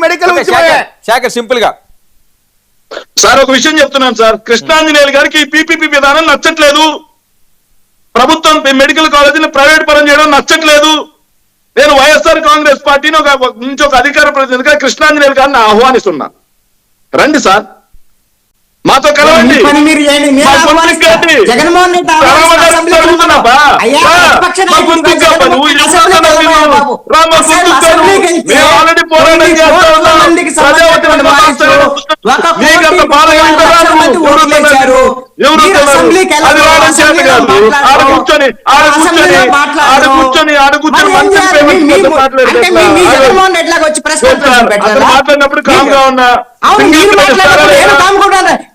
Medical Shekhar simple గా sir ఒక విషయం చెప్తున్నాను సార్, కృష్ణాంజనేయులు గారికి పీపీపీ విధానం నచ్చట్లేదు, ప్రభుత్వం మెడికల్ కాలేజీని ప్రైవేట్ పరం చేయడం నచ్చట్లేదు. నేను వైఎస్ఆర్ కాంగ్రెస్ పార్టీని నుంచి ఒక అధికార ప్రతినిధిగా కృష్ణాంజనేయులు గారిని ఆహ్వానిస్తున్నా, రండి సార్, మాతో కలవండి. జగన్మోహన్ రెడ్డి ఆల్రెడీ పోరాటం మాట్లాడినప్పుడు కామ్ గా ఉన్నా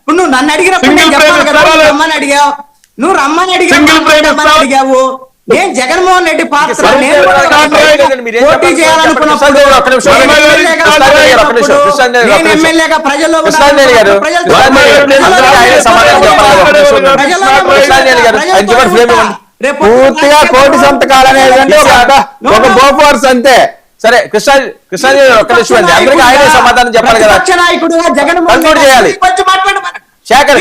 ఇప్పుడు నువ్వు నన్ను అడిగినప్పుడు రమ్మని అడిగావు, నువ్వు రమ్మని అడిగావు. నేను జగన్మోహన్ రెడ్డి పాత్ర పోటీ చేయాలనుకున్నప్పుడు నేను ఎమ్మెల్యేగా ప్రజల్లో పూర్తిగా కోటి సంతకాలు అనేది ఒక బోఫోర్స్ అంతే. సరే కృష్ణాజీ ఒక్క నిమిషం అండి, అందరికీ ఆయనే సమాధానం చెప్పాలి కదా, నాయకుడుగా జగన్మోహన్ రెడ్డి చేయాలి. శేఖర్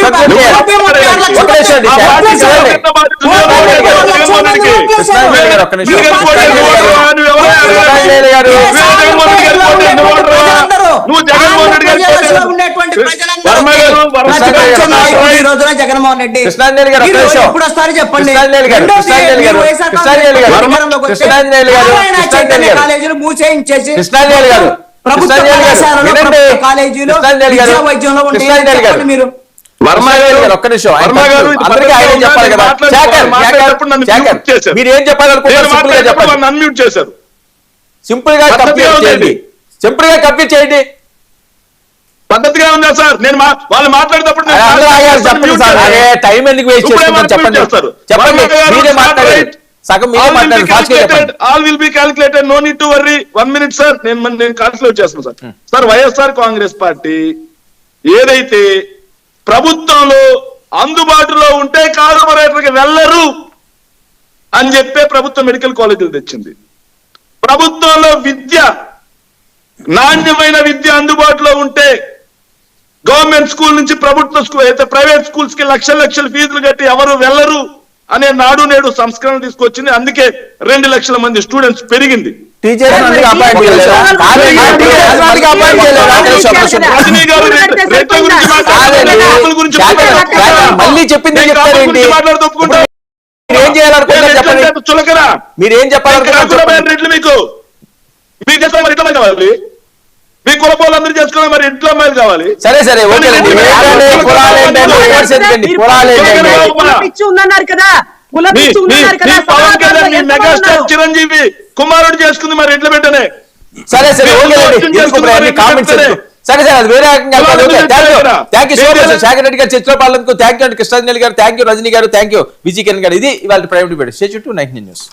జగన్మోహన్ రెడ్డి ఎప్పుడు వస్తారో చెప్పండి. కాలేజీలు మూసేయించేసి ప్రభుత్వ కాలేజీలో విద్యా వైద్యంలో ఉంటే మీరు ఒక్క నిమిషం అందరికీ ఆయన చెప్పాలి కదా. మీరు ఏం చెప్పాలనుకుంటున్నారు అన్మ్యూట్ చేశారు, సింపుల్ గా కంప్లీట్ చేయండి. పద్ధతిగా ఉందా సార్? నేను వాళ్ళు మాట్లాడేటప్పుడు టైం ఎందుకు వేస్ట్ చేస్తున్నారు చెప్పండి. మీరే మాట్లాడండి, సగం మీరే మాట్లాడండి. All will be calculated, no need to worry. 1 minute sir, నేను కాల్కులేట్ చేస్తాను sir. Sir YSR Congress party ఏదైతే ప్రభుత్వంలో అందుబాటులో ఉంటే కార్పొరేటర్కి వెళ్ళరు అని చెప్పే ప్రభుత్వం మెడికల్ కాలేజీలు తెచ్చింది. ప్రభుత్వంలో విద్య, నాణ్యమైన విద్య అందుబాటులో ఉంటే గవర్నమెంట్ స్కూల్ నుంచి ప్రభుత్వ స్కూల్ అయితే ప్రైవేట్ స్కూల్స్ కి లక్షల ఫీజులు కట్టి ఎవరు వెళ్ళరు అనే నాడు నేడు సంస్కరణ తీసుకొచ్చింది. అందుకే 2 లక్షల మంది స్టూడెంట్స్ పెరిగింది. మళ్ళీ చెప్పింది చులకరా మీరేం చెప్పాలి రెడ్లు మీకు ఎట్లా కావాలి? మీ కులపోలందరూ చేసుకోవాలి, మరి ఇంట్లో అమ్మాయిలు కావాలి. సరే మెగాస్టార్ చిరంజీవి కుమారుడు చేసుకుంది, మరి ఎట్లా పెట్టనే. సరే అది వేరే thank you so much Shekhar Reddy గారు, చర్చలో పాలనకు థ్యాంక్ యూ అండి, కృష్ణాంజలి గారు థ్యాంక్ యూ, రజనీ గారు థ్యాంక్ యూ, విజయ్ కిరణ్ గారు. ఇది ఇవాళ private debate. Stay tuned to 19 News.